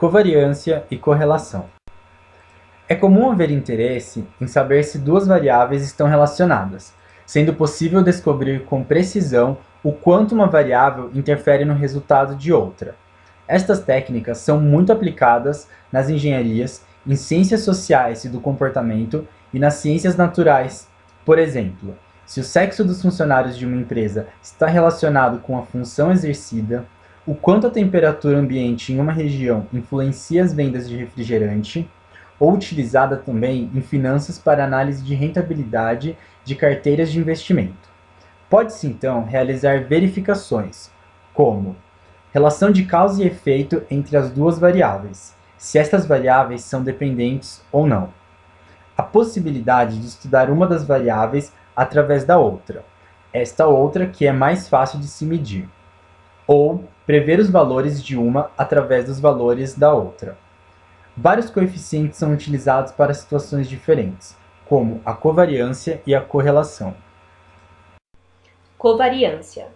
Covariância e correlação. É comum haver interesse em saber se duas variáveis estão relacionadas, sendo possível descobrir com precisão o quanto uma variável interfere no resultado de outra. Estas técnicas são muito aplicadas nas engenharias, em ciências sociais e do comportamento e nas ciências naturais. Por exemplo, se o sexo dos funcionários de uma empresa está relacionado com a função exercida, o quanto a temperatura ambiente em uma região influencia as vendas de refrigerante, ou utilizada também em finanças para análise de rentabilidade de carteiras de investimento. Pode-se então realizar verificações, como relação de causa e efeito entre as duas variáveis, se estas variáveis são dependentes ou não. A possibilidade de estudar uma das variáveis através da outra, esta outra que é mais fácil de se medir. Ou prever os valores de uma através dos valores da outra. Vários coeficientes são utilizados para situações diferentes, como a covariância e a correlação. Covariância.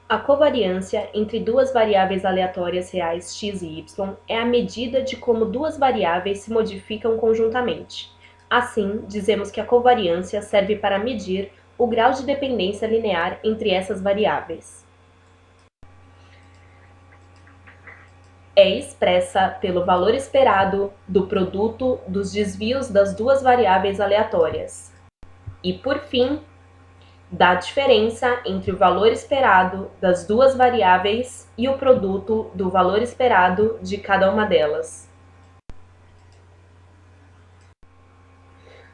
A covariância entre duas variáveis aleatórias reais x e y é a medida de como duas variáveis se modificam conjuntamente. Assim, dizemos que a covariância serve para medir o grau de dependência linear entre essas variáveis. É expressa pelo valor esperado do produto dos desvios das duas variáveis aleatórias. E, por fim, da diferença entre o valor esperado das duas variáveis e o produto do valor esperado de cada uma delas.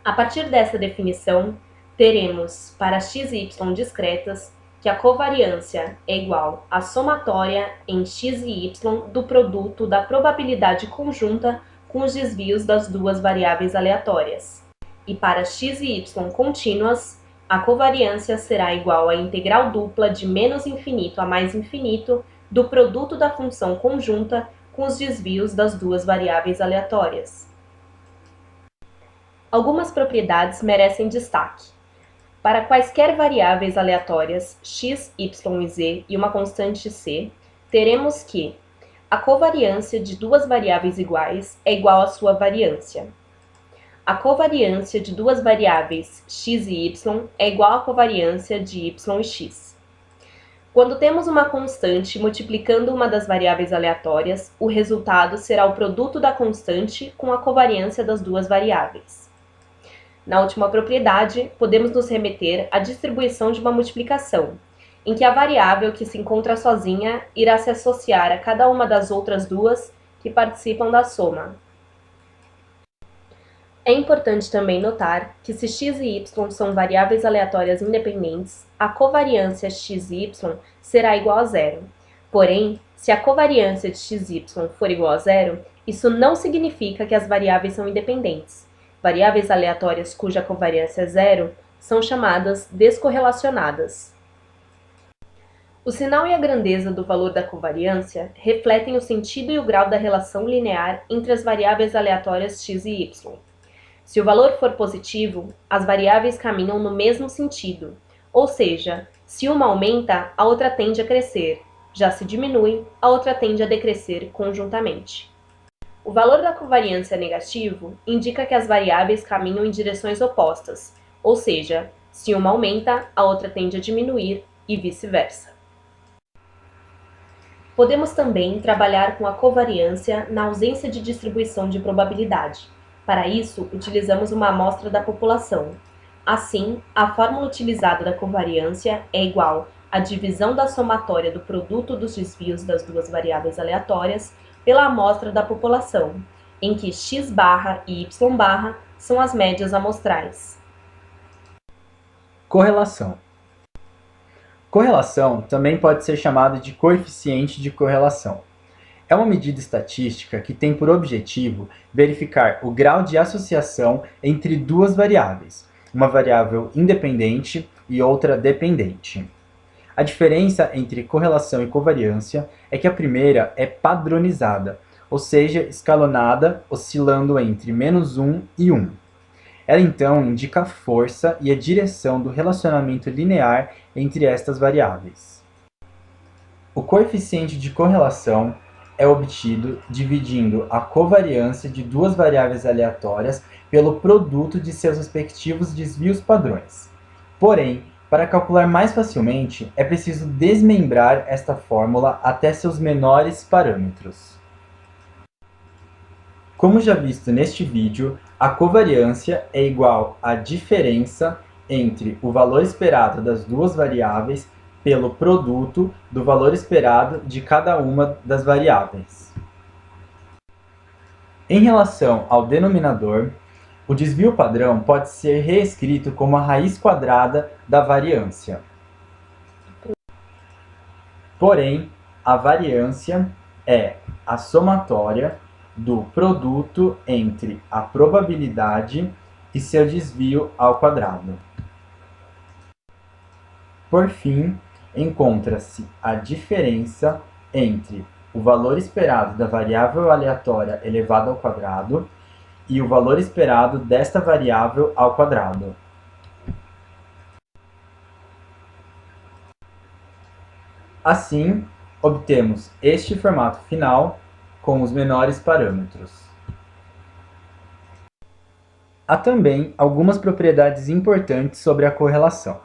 A partir dessa definição, teremos para x e y discretas que a covariância é igual à somatória em x e y do produto da probabilidade conjunta com os desvios das duas variáveis aleatórias. E para x e y contínuas, a covariância será igual à integral dupla de menos infinito a mais infinito do produto da função conjunta com os desvios das duas variáveis aleatórias. Algumas propriedades merecem destaque. Para quaisquer variáveis aleatórias x, y e z e uma constante c, teremos que a covariância de duas variáveis iguais é igual à sua variância. A covariância de duas variáveis x e y é igual à covariância de y e x. Quando temos uma constante multiplicando uma das variáveis aleatórias, o resultado será o produto da constante com a covariância das duas variáveis. Na última propriedade, podemos nos remeter à distribuição de uma multiplicação, em que a variável que se encontra sozinha irá se associar a cada uma das outras duas que participam da soma. É importante também notar que se x e y são variáveis aleatórias independentes, a covariância x e y será igual a zero. Porém, se a covariância de x e y for igual a zero, isso não significa que as variáveis são independentes. Variáveis aleatórias cuja covariância é zero são chamadas descorrelacionadas. O sinal e a grandeza do valor da covariância refletem o sentido e o grau da relação linear entre as variáveis aleatórias x e y. Se o valor for positivo, as variáveis caminham no mesmo sentido, ou seja, se uma aumenta, a outra tende a crescer, já se diminui, a outra tende a decrescer conjuntamente. O valor da covariância negativo indica que as variáveis caminham em direções opostas, ou seja, se uma aumenta, a outra tende a diminuir e vice-versa. Podemos também trabalhar com a covariância na ausência de distribuição de probabilidade. Para isso, utilizamos uma amostra da população. Assim, a fórmula utilizada da covariância é igual à divisão da somatória do produto dos desvios das duas variáveis aleatórias pela amostra da população, em que x barra e y barra são as médias amostrais. Correlação. Correlação também pode ser chamada de coeficiente de correlação. É uma medida estatística que tem por objetivo verificar o grau de associação entre duas variáveis, uma variável independente e outra dependente. A diferença entre correlação e covariância é que a primeira é padronizada, ou seja, escalonada, oscilando entre -1 e 1. Ela então indica a força e a direção do relacionamento linear entre estas variáveis. O coeficiente de correlação é obtido dividindo a covariância de duas variáveis aleatórias pelo produto de seus respectivos desvios padrões. Porém, para calcular mais facilmente, é preciso desmembrar esta fórmula até seus menores parâmetros. Como já visto neste vídeo, a covariância é igual à diferença entre o valor esperado das duas variáveis pelo produto do valor esperado de cada uma das variáveis. Em relação ao denominador, o desvio padrão pode ser reescrito como a raiz quadrada da variância. Porém, a variância é a somatória do produto entre a probabilidade e seu desvio ao quadrado. Por fim, encontra-se a diferença entre o valor esperado da variável aleatória elevado ao quadrado e o valor esperado desta variável ao quadrado. Assim, obtemos este formato final com os menores parâmetros. Há também algumas propriedades importantes sobre a correlação.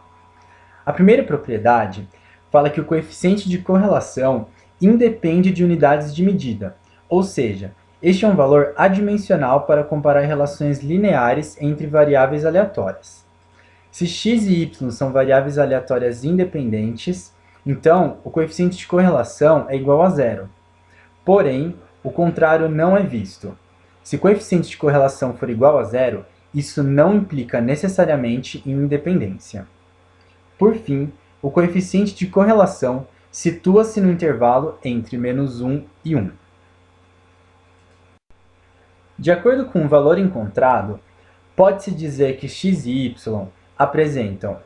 A primeira propriedade fala que o coeficiente de correlação independe de unidades de medida, ou seja, este é um valor adimensional para comparar relações lineares entre variáveis aleatórias. Se x e y são variáveis aleatórias independentes, então o coeficiente de correlação é igual a zero. Porém, o contrário não é visto. Se o coeficiente de correlação for igual a zero, isso não implica necessariamente em independência. Por fim, o coeficiente de correlação situa-se no intervalo entre -1 e 1. De acordo com o valor encontrado, pode-se dizer que x e y apresentam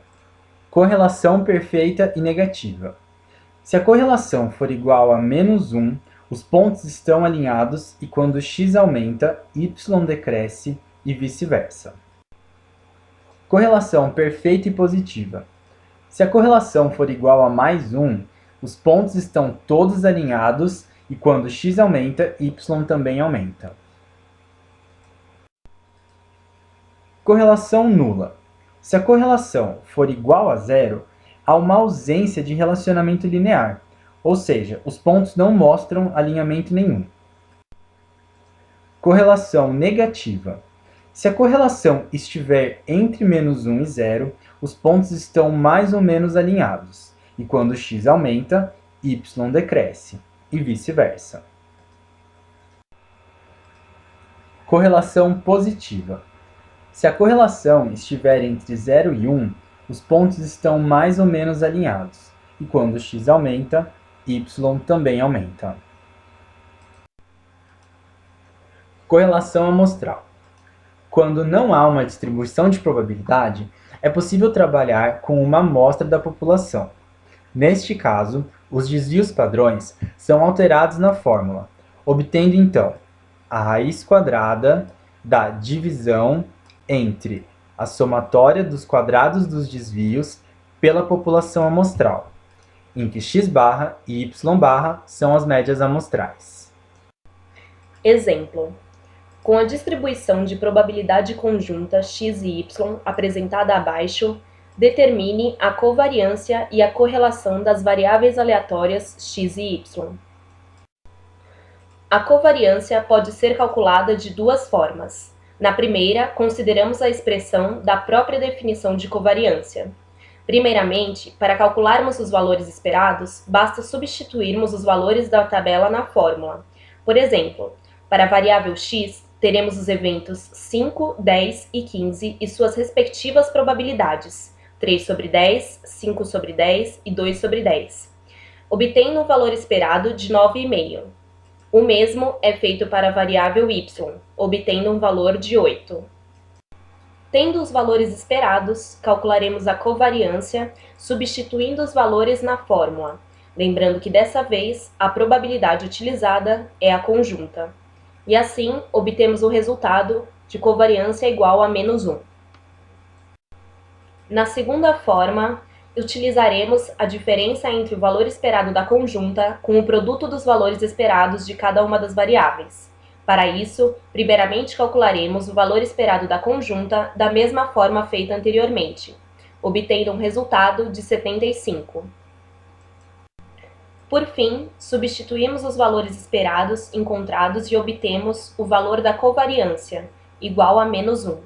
correlação perfeita e negativa. Se a correlação for igual a -1, os pontos estão alinhados e quando x aumenta, y decresce e vice-versa. Correlação perfeita e positiva. Se a correlação for igual a +1, os pontos estão todos alinhados e quando x aumenta, y também aumenta. Correlação nula. Se a correlação for igual a zero, há uma ausência de relacionamento linear, ou seja, os pontos não mostram alinhamento nenhum. Correlação negativa. Se a correlação estiver entre -1 e 0, os pontos estão mais ou menos alinhados, e quando x aumenta, y decresce, e vice-versa. Correlação positiva. Se a correlação estiver entre 0 e 1, os pontos estão mais ou menos alinhados, e quando x aumenta, y também aumenta. Correlação amostral. Quando não há uma distribuição de probabilidade, é possível trabalhar com uma amostra da população. Neste caso, os desvios padrões são alterados na fórmula, obtendo então a raiz quadrada da divisão entre a somatória dos quadrados dos desvios pela população amostral, em que x barra e y barra são as médias amostrais. Exemplo. Com a distribuição de probabilidade conjunta x e y apresentada abaixo, determine a covariância e a correlação das variáveis aleatórias x e y. A covariância pode ser calculada de duas formas. Na primeira, consideramos a expressão da própria definição de covariância. Primeiramente, para calcularmos os valores esperados, basta substituirmos os valores da tabela na fórmula. Por exemplo, para a variável x, teremos os eventos 5, 10 e 15 e suas respectivas probabilidades, 3 sobre 10, 5 sobre 10 e 2 sobre 10, obtendo um valor esperado de 9,5. O mesmo é feito para a variável y, obtendo um valor de 8. Tendo os valores esperados, calcularemos a covariância, substituindo os valores na fórmula, lembrando que dessa vez a probabilidade utilizada é a conjunta. E assim, obtemos o resultado de covariância igual a -1. Na segunda forma, utilizaremos a diferença entre o valor esperado da conjunta com o produto dos valores esperados de cada uma das variáveis. Para isso, primeiramente calcularemos o valor esperado da conjunta da mesma forma feita anteriormente, obtendo um resultado de 75. Por fim, substituímos os valores esperados encontrados e obtemos o valor da covariância, igual a -1.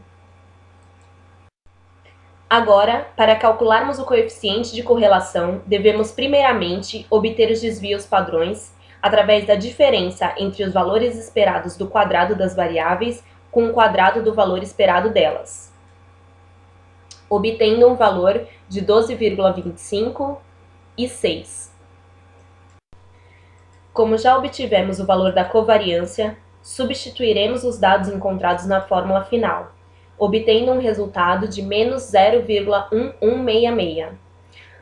Agora, para calcularmos o coeficiente de correlação, devemos primeiramente obter os desvios padrões através da diferença entre os valores esperados do quadrado das variáveis com o quadrado do valor esperado delas, obtendo um valor de 12,25 e 6. Como já obtivemos o valor da covariância, substituiremos os dados encontrados na fórmula final, obtendo um resultado de -0,1166.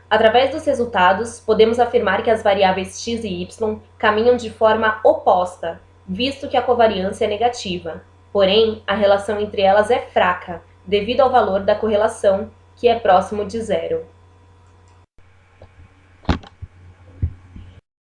Através dos resultados, podemos afirmar que as variáveis x e y caminham de forma oposta, visto que a covariância é negativa. Porém, a relação entre elas é fraca, devido ao valor da correlação, que é próximo de zero.